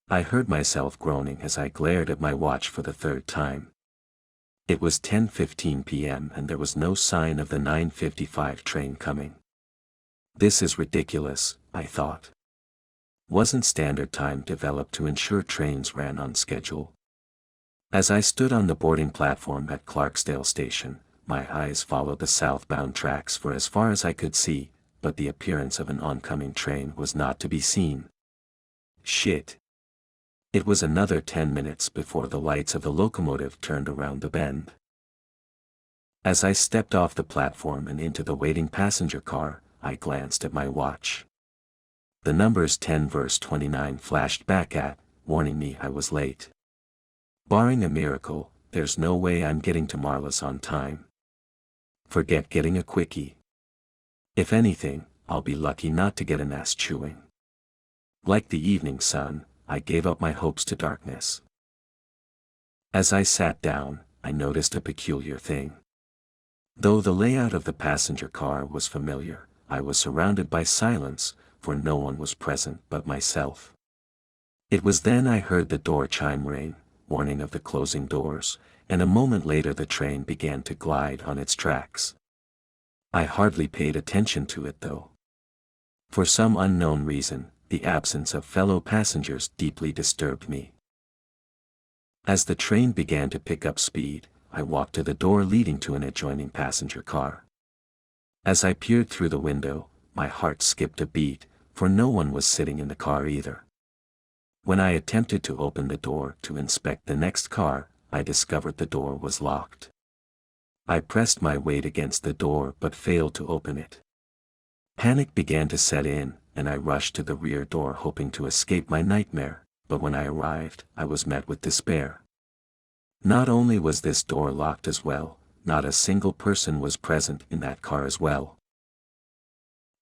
I heard myself groaning as I glared at my watch for the third time. It was 10:15 p.m. and there was no sign of the 9:55 train coming. This is ridiculous, I thought. Wasn't standard time developed to ensure trains ran on schedule? As I stood on the boarding platform at Clarksdale station, my eyes followed the southbound tracks for as far as I could see, but the appearance of an oncoming train was not to be seen. Shit. It was another 10 minutes before the lights of the locomotive turned around the bend. As I stepped off the platform and into the waiting passenger car, I glanced at my watch. The numbers 10:29 flashed back at, warning me I was late. Barring a miracle, there's no way I'm getting to Marla's on time. Forget getting a quickie. If anything, I'll be lucky not to get an ass chewing. Like the evening sun, I gave up my hopes to darkness. As I sat down, I noticed a peculiar thing. Though the layout of the passenger car was familiar, I was surrounded by silence, for no one was present but myself. It was then I heard the door chime ring, warning of the closing doors, and a moment later the train began to glide on its tracks. I hardly paid attention to it though. For some unknown reason, the absence of fellow passengers deeply disturbed me. As the train began to pick up speed, I walked to the door leading to an adjoining passenger car. As I peered through the window, my heart skipped a beat, for no one was sitting in the car either. When I attempted to open the door to inspect the next car, I discovered the door was locked. I pressed my weight against the door but failed to open it. Panic began to set in, and I rushed to the rear door hoping to escape my nightmare, but when I arrived, I was met with despair. Not only was this door locked as well, not a single person was present in that car as well.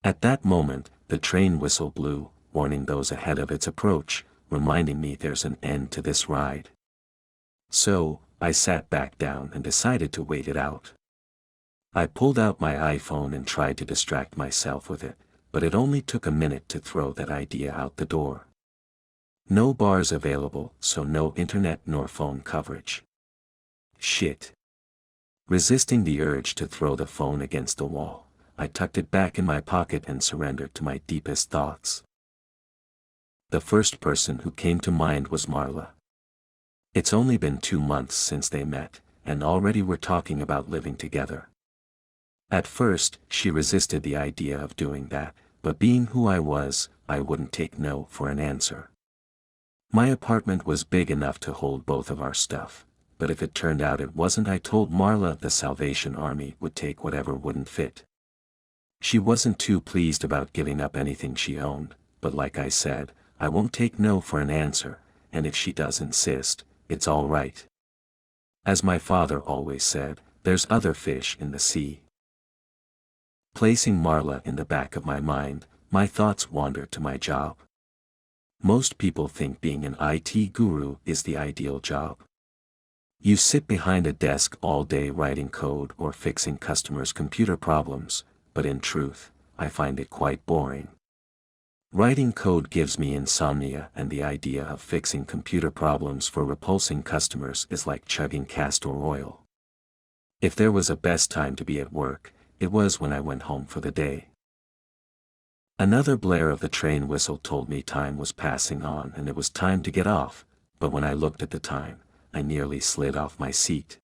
At that moment, the train whistle blew, warning those ahead of its approach, reminding me there's an end to this ride. So, I sat back down and decided to wait it out. I pulled out my iPhone and tried to distract myself with it, but it only took a minute to throw that idea out the door. No bars available, so no internet nor phone coverage. Shit. Resisting the urge to throw the phone against the wall, I tucked it back in my pocket and surrendered to my deepest thoughts. The first person who came to mind was Marla. It's only been 2 months since they met, and already we're talking about living together. At first, she resisted the idea of doing that, but being who I was, I wouldn't take no for an answer. My apartment was big enough to hold both of our stuff, but if it turned out it wasn't, I told Marla the Salvation Army would take whatever wouldn't fit. She wasn't too pleased about giving up anything she owned, but like I said, I won't take no for an answer, and if she does insist, it's all right. As my father always said, there's other fish in the sea. Placing Marla in the back of my mind, my thoughts wandered to my job. Most people think being an IT guru is the ideal job. You sit behind a desk all day writing code or fixing customers' computer problems, but in truth, I find it quite boring. Writing code gives me insomnia, and the idea of fixing computer problems for repulsing customers is like chugging castor oil. If there was a best time to be at work, it was when I went home for the day. Another blare of the train whistle told me time was passing on and it was time to get off, but when I looked at the time, I nearly slid off my seat.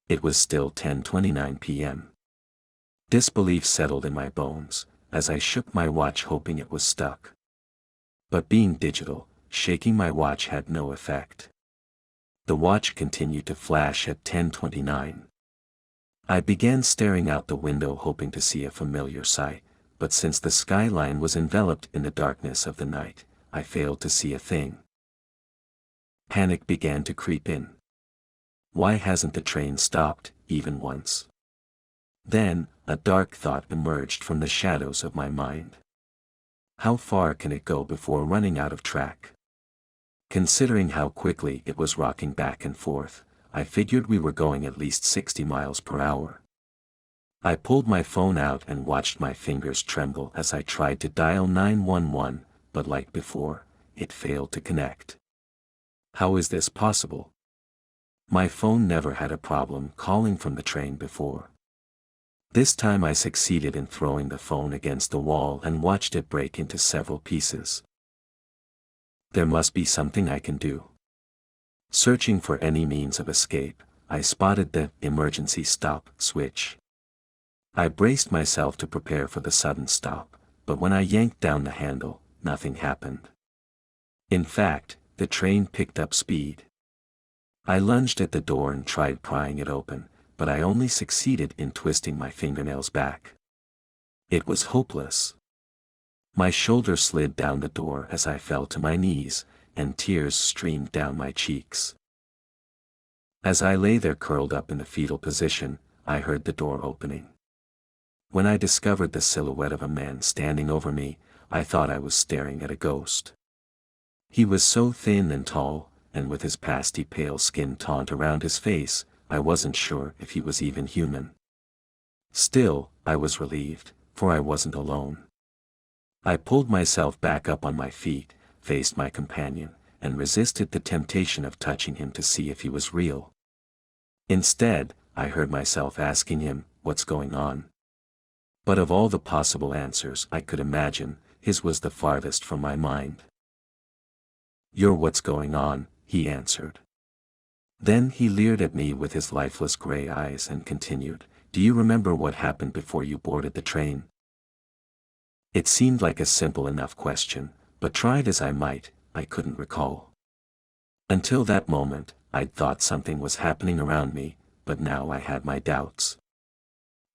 It was still 10:29 p.m. Disbelief settled in my bones, as I shook my watch hoping it was stuck. But being digital, shaking my watch had no effect. The watch continued to flash at 10:29. I began staring out the window hoping to see a familiar sight, but since the skyline was enveloped in the darkness of the night, I failed to see a thing. Panic began to creep in. Why hasn't the train stopped, even once? Then, a dark thought emerged from the shadows of my mind. How far can it go before running out of track? Considering how quickly it was rocking back and forth, I figured we were going at least 60 miles per hour. I pulled my phone out and watched my fingers tremble as I tried to dial 911, but like before, it failed to connect. How is this possible? My phone never had a problem calling from the train before. This time I succeeded in throwing the phone against the wall and watched it break into several pieces. There must be something I can do. Searching for any means of escape, I spotted the emergency stop switch. I braced myself to prepare for the sudden stop, but when I yanked down the handle, nothing happened. In fact, the train picked up speed. I lunged at the door and tried prying it open, but I only succeeded in twisting my fingernails back. It was hopeless. My shoulder slid down the door as I fell to my knees, and tears streamed down my cheeks. As I lay there curled up in the fetal position, I heard the door opening. When I discovered the silhouette of a man standing over me, I thought I was staring at a ghost. He was so thin and tall, and with his pasty pale skin taut around his face, I wasn't sure if he was even human. Still, I was relieved, for I wasn't alone. I pulled myself back up on my feet, faced my companion, and resisted the temptation of touching him to see if he was real. Instead, I heard myself asking him, "What's going on?" But of all the possible answers I could imagine, his was the farthest from my mind. "You're what's going on," he answered. Then he leered at me with his lifeless gray eyes and continued, "Do you remember what happened before you boarded the train?" It seemed like a simple enough question, but tried as I might, I couldn't recall. Until that moment, I'd thought something was happening around me, but now I had my doubts.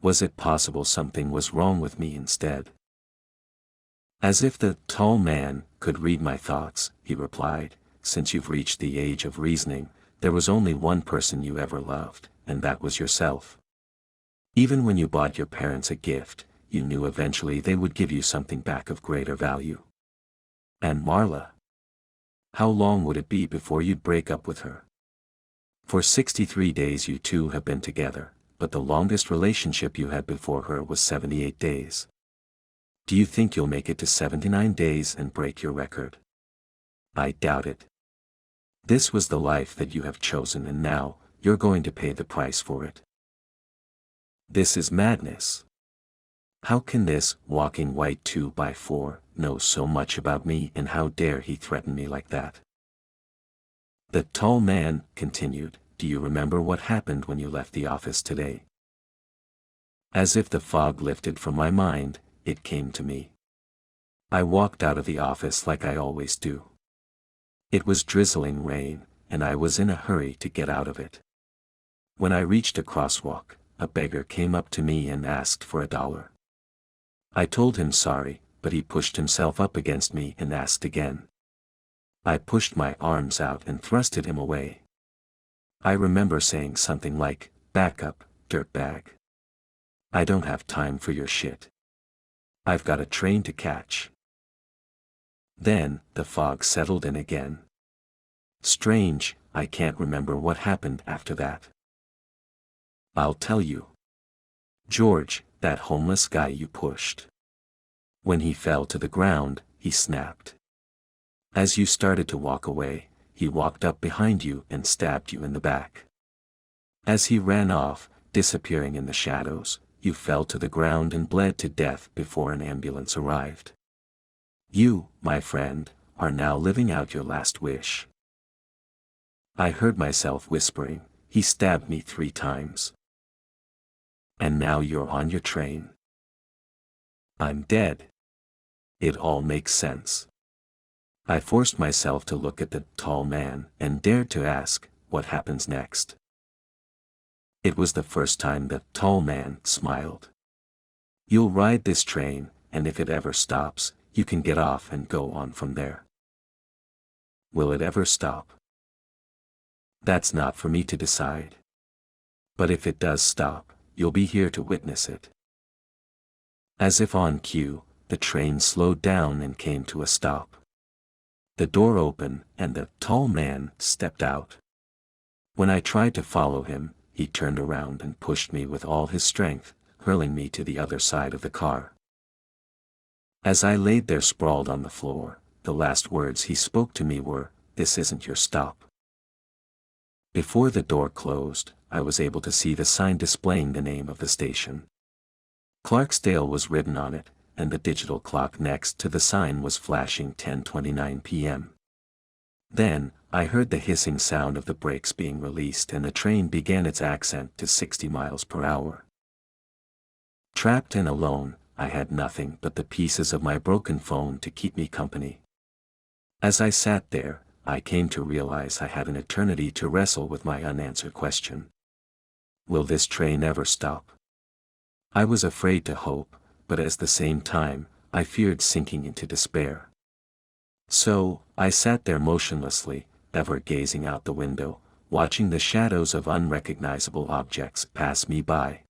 Was it possible something was wrong with me instead? As if the tall man could read my thoughts, he replied, "Since you've reached the age of reasoning, there was only one person you ever loved, and that was yourself. Even when you bought your parents a gift, you knew eventually they would give you something back of greater value. And Marla? How long would it be before you'd break up with her? For 63 days you two have been together, but the longest relationship you had before her was 78 days. Do you think you'll make it to 79 days and break your record? I doubt it. This was the life that you have chosen, and now, you're going to pay the price for it. This is madness. How can this walking white 2x4 know so much about me, and how dare he threaten me like that?" The tall man continued, "Do you remember what happened when you left the office today?" As if the fog lifted from my mind, it came to me. I walked out of the office like I always do. It was drizzling rain, and I was in a hurry to get out of it. When I reached a crosswalk, a beggar came up to me and asked for $1. I told him sorry, but he pushed himself up against me and asked again. I pushed my arms out and thrusted him away. I remember saying something like, "Back up, dirtbag. I don't have time for your shit. I've got a train to catch." Then, the fog settled in again. Strange, I can't remember what happened after that. I'll tell you. George, that homeless guy you pushed. When he fell to the ground, he snapped. As you started to walk away, he walked up behind you and stabbed you in the back. As he ran off, disappearing in the shadows, you fell to the ground and bled to death before an ambulance arrived. You, my friend, are now living out your last wish. I heard myself whispering, "He stabbed me 3 times. And now you're on your train. I'm dead. It all makes sense." I forced myself to look at the tall man and dared to ask, "What happens next?" It was the first time the tall man smiled. "You'll ride this train, and if it ever stops, you can get off and go on from there." Will it ever stop? That's not for me to decide. But if it does stop, you'll be here to witness it. As if on cue, the train slowed down and came to a stop. The door opened, and the tall man stepped out. When I tried to follow him, he turned around and pushed me with all his strength, hurling me to the other side of the car. As I laid there sprawled on the floor, the last words he spoke to me were, "This isn't your stop." Before the door closed, I was able to see the sign displaying the name of the station. Clarksdale was written on it, and the digital clock next to the sign was flashing 10:29 p.m. Then, I heard the hissing sound of the brakes being released and the train began its ascent to 60 miles per hour. Trapped and alone, I had nothing but the pieces of my broken phone to keep me company. As I sat there, I came to realize I had an eternity to wrestle with my unanswered question. Will this train ever stop? I was afraid to hope, but at the same time, I feared sinking into despair. So, I sat there motionlessly, ever gazing out the window, watching the shadows of unrecognizable objects pass me by.